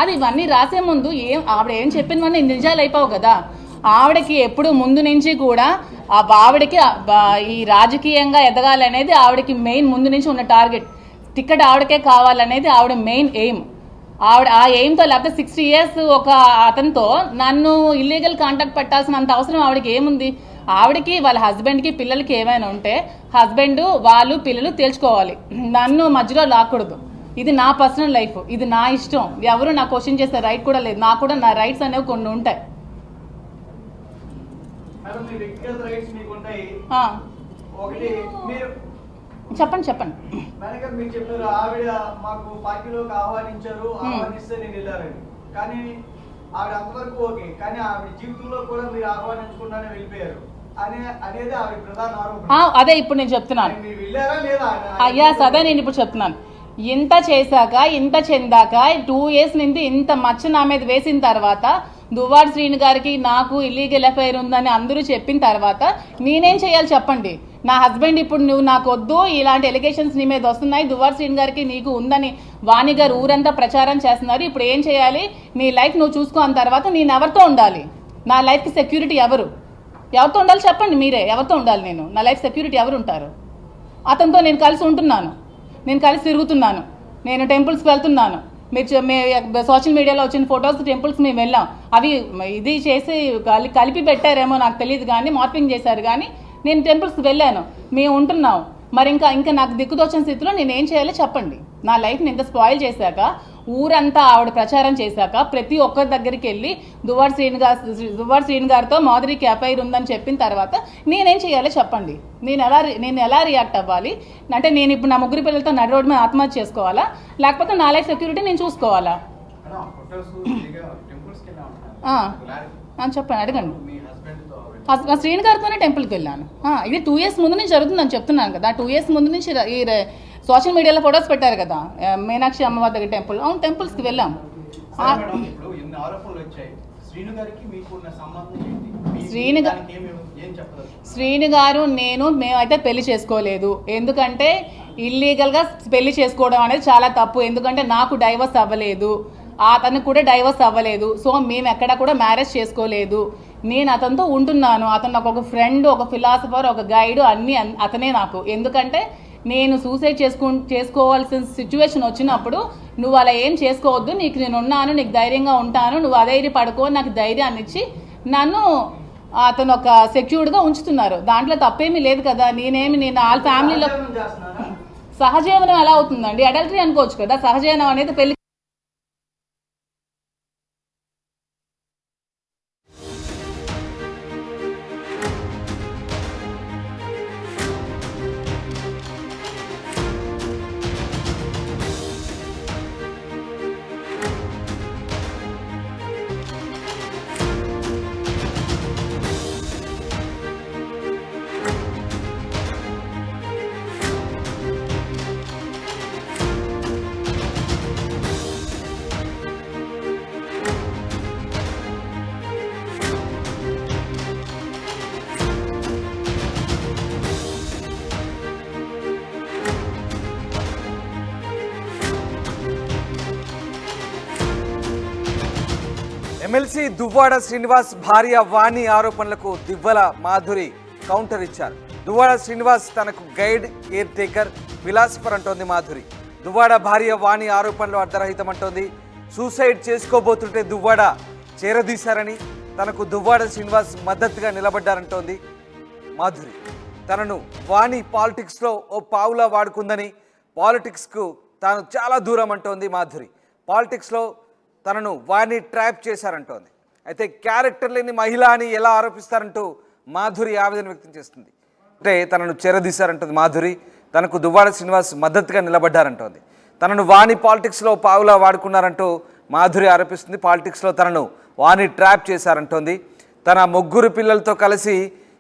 అది ఇవన్నీ రాసే ముందు ఆవిడ ఏం చెప్పినవన్నీ నిజాలు అయిపోవు కదా. ఆవిడకి ఎప్పుడు ముందు నుంచి కూడా ఆవిడకి ఈ రాజకీయంగా ఎదగాలనేది ఆవిడకి మెయిన్ ముందు నుంచి ఉన్న టార్గెట్. టికెట్ ఆవిడకే కావాలనేది ఆవిడ మెయిన్ ఎయిమ్. ఆవిడ ఆ ఎయిమ్తో, లేకపోతే 60 years ఒక అతనితో నన్ను ఇల్లీగల్ కాంటాక్ట్ పెట్టాల్సినంత అవసరం ఆవిడకి ఏముంది? ఆవిడకి వాళ్ళ హస్బెండ్కి పిల్లలకి ఏమైనా ఉంటే హస్బెండ్ వాళ్ళు పిల్లలు తేల్చుకోవాలి, నన్ను మధ్యలో లాక్కూడదు. ఇది నా పర్సనల్ లైఫ్, ఇది నా ఇష్టం. ఎవరు నా క్వశ్చన్ చేసే రైట్ కూడా లేదు. నాకు కూడా నా రైట్స్ అనేవి కొన్ని ఉంటాయి. చెప్పండి చెప్పండి. మీరు చెప్పారు ఆవిడ మాకు పార్టీలోకి ఆహ్వానించారు, ఆహ్వానిస్తే నేను వెళ్ళారని. కానీ ఆవిడ అంతవరకు ఓకే, కానీ ఆవిడ జీవితంలో కూడా మీరు ఆహ్వానించకుండానే వెళ్ళిపోయారు అనేది ఆవిడ ప్రధాన ఆరోపణ. అదే ఇప్పుడు నేను చెప్తున్నాను. మీరు వెళ్ళారా లేదా? అయ్యా అదే నేను ఇప్పుడు చెప్తున్నాను. ఇంత చేశాక, ఇంత చెందాక, 2 years నుండి ఇంత మచ్చ నా మీద వేసిన తర్వాత, దువ్వాడ శ్రీను గారికి నాకు ఇల్లీగల్ అఫైర్ ఉందని అందరూ చెప్పిన తర్వాత నేనేం చేయాలి చెప్పండి? నా హస్బెండ్ ఇప్పుడు నువ్వు నాకు వద్దు, ఇలాంటి ఎలిగేషన్స్ నీ మీద వస్తున్నాయి, దువ్వాడ శ్రీను గారికి నీకు ఉందని వాణి గారు ఊరంతా ప్రచారం చేస్తున్నారు, ఇప్పుడు ఏం చేయాలి? నీ లైఫ్ నువ్వు చూసుకో అన్న తర్వాత నేను ఎవరితో ఉండాలి? నా లైఫ్కి సెక్యూరిటీ ఎవరితో ఉండాలి చెప్పండి మీరే? ఎవరితో ఉండాలి నేను? నా లైఫ్ సెక్యూరిటీ ఎవరు ఉంటారు? అతనితో నేను కలిసి ఉంటున్నాను, నేను కలిసి తిరుగుతున్నాను, నేను టెంపుల్స్కి వెళ్తున్నాను. మీరు సోషల్ మీడియాలో వచ్చిన ఫొటోస్ టెంపుల్స్ మేము వెళ్ళాం. అవి ఇది చేసి కలిపి పెట్టారేమో నాకు తెలియదు, కానీ మార్పింగ్ చేశారు. కానీ నేను టెంపుల్స్కి వెళ్ళాను, మేము ఉంటున్నాం. మరి ఇంకా నాకు దిక్కుదోచిన స్థితిలో నేను ఏం చేయాలో చెప్పండి? నా లైఫ్ని ఇంత స్పాయిల్ చేశాక, ఊరంతా ఆవిడ ప్రచారం చేశాక, ప్రతి ఒక్కరి దగ్గరికి వెళ్ళి దువ్వాడ శ్రీను గారితో మాధురికి అఫైర్ ఉందని చెప్పిన తర్వాత నేనేం చేయాలో చెప్పండి? నేను ఎలా రియాక్ట్ అవ్వాలి? అంటే నేను ఇప్పుడు నా 3 పిల్లలతో నడి రోడ్డు మీద ఆత్మహత్య చేసుకోవాలా, లేకపోతే నా లైఫ్ సెక్యూరిటీ నేను చూసుకోవాలా? చెప్పండి, అడగండి. శ్రీను గారితోనే టెంపుల్కి వెళ్ళాను. ఇది 2 years ముందు నుంచి జరుగుతుందని చెప్తున్నాను కదా. 2 years ముందు నుంచి ఈ సోషల్ మీడియాలో ఫొటోస్ పెట్టారు కదా, మీనాక్షి అమ్మవారి దగ్గర టెంపుల్. అవును, టెంపుల్స్కి వెళ్ళాం. శ్రీను గారు మేమైతే పెళ్లి చేసుకోలేదు. ఎందుకంటే ఇల్లీగల్గా పెళ్లి చేసుకోవడం అనేది చాలా తప్పు. ఎందుకంటే నాకు డైవర్స్ అవ్వలేదు, అతనికి కూడా డైవర్స్ అవ్వలేదు. సో మేము ఎక్కడ కూడా మ్యారేజ్ చేసుకోలేదు. నేను అతనితో ఉంటున్నాను. అతను నాకు ఒక ఫ్రెండ్, ఒక ఫిలాసఫర్, ఒక గైడ్, అన్నీ అతనే నాకు. ఎందుకంటే నేను సూసైడ్ చేసుకోవాల్సిన సిచ్యువేషన్ వచ్చినప్పుడు నువ్వు అలా ఏం చేసుకోవద్దు, నీకు నేను ఉన్నాను, నీకు ధైర్యంగా ఉంటాను, నువ్వు అధైర్య పడుకో, నాకు ధైర్యాన్ని ఇచ్చి నన్ను అతను ఒక సెక్యూర్డ్గా ఉంచుతున్నారు. దాంట్లో తప్పేమీ లేదు కదా. నేను వాళ్ళ ఫ్యామిలీలో సహజీవనం ఎలా అవుతుందండి? అడల్టరీ అనుకోవచ్చు కదా. సహజీవనం అనేది పెళ్లి. ఎమ్మెల్సీ దువ్వాడ శ్రీనివాస్ భార్య వాణి ఆరోపణలకు దివ్వల మాధురి కౌంటర్ ఇచ్చారు. దువ్వాడ శ్రీనివాస్ తనకు గైడ్, కేర్ టేకర్, ఫిలాసఫర్ అంటోంది మాధురి. దువ్వాడ భార్య వాణి ఆరోపణలు అర్ధరహితమంటోంది. సూసైడ్ చేసుకోబోతుంటే దువ్వాడ చేరదీశారని, తనకు దువ్వాడ శ్రీనివాస్ మద్దతుగా నిలబడ్డారంటోంది మాధురి. తనను వాణి పాలిటిక్స్లో ఓ పావులా వాడుకుందని, పాలిటిక్స్కు తాను చాలా దూరం అంటోంది మాధురి. పాలిటిక్స్లో తనను వాణి ట్రాప్ చేశారంటోంది. అయితే క్యారెక్టర్ లేని మహిళ అని ఎలా ఆరోపిస్తారంటూ మాధురి ఆవేదన వ్యక్తం చేస్తుంది. అంటే తనను చేరదీశారంటుంది మాధురి. తనకు దువ్వాడ శ్రీనివాస్ మద్దతుగా నిలబడ్డారంటోంది. తనను వాణి పాలిటిక్స్లో పావులా వాడుకున్నారంటూ మాధురి ఆరోపిస్తుంది. పాలిటిక్స్లో తనను వాణి ట్రాప్ చేశారంటోంది. తన 3 పిల్లలతో కలిసి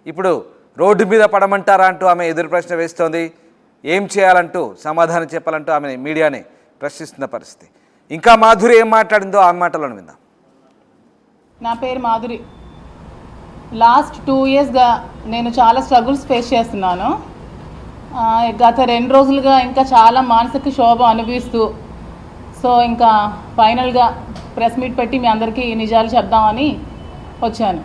ఇప్పుడు రోడ్డు మీద పడమంటారా అంటూ ఆమె ఎదురు ప్రశ్న వేస్తోంది. ఏం చేయాలంటూ సమాధానం చెప్పాలంటూ ఆమె మీడియాని ప్రశ్నిస్తున్న పరిస్థితి. ఇంకా మాధురి ఏం మాట్లాడిందో ఆ మాటలను విందాం. నా పేరు మాధురి. లాస్ట్ 2 yearsగా నేను చాలా స్ట్రగుల్స్ ఫేస్ చేస్తున్నాను. గత 2 రోజులుగా ఇంకా చాలా మానసిక క్షోభ అనుభవిస్తూ, సో సో ఇంకా ఫైనల్గా ప్రెస్ మీట్ పెట్టి మీ అందరికీ నిజాలు చెప్దామని వచ్చాను.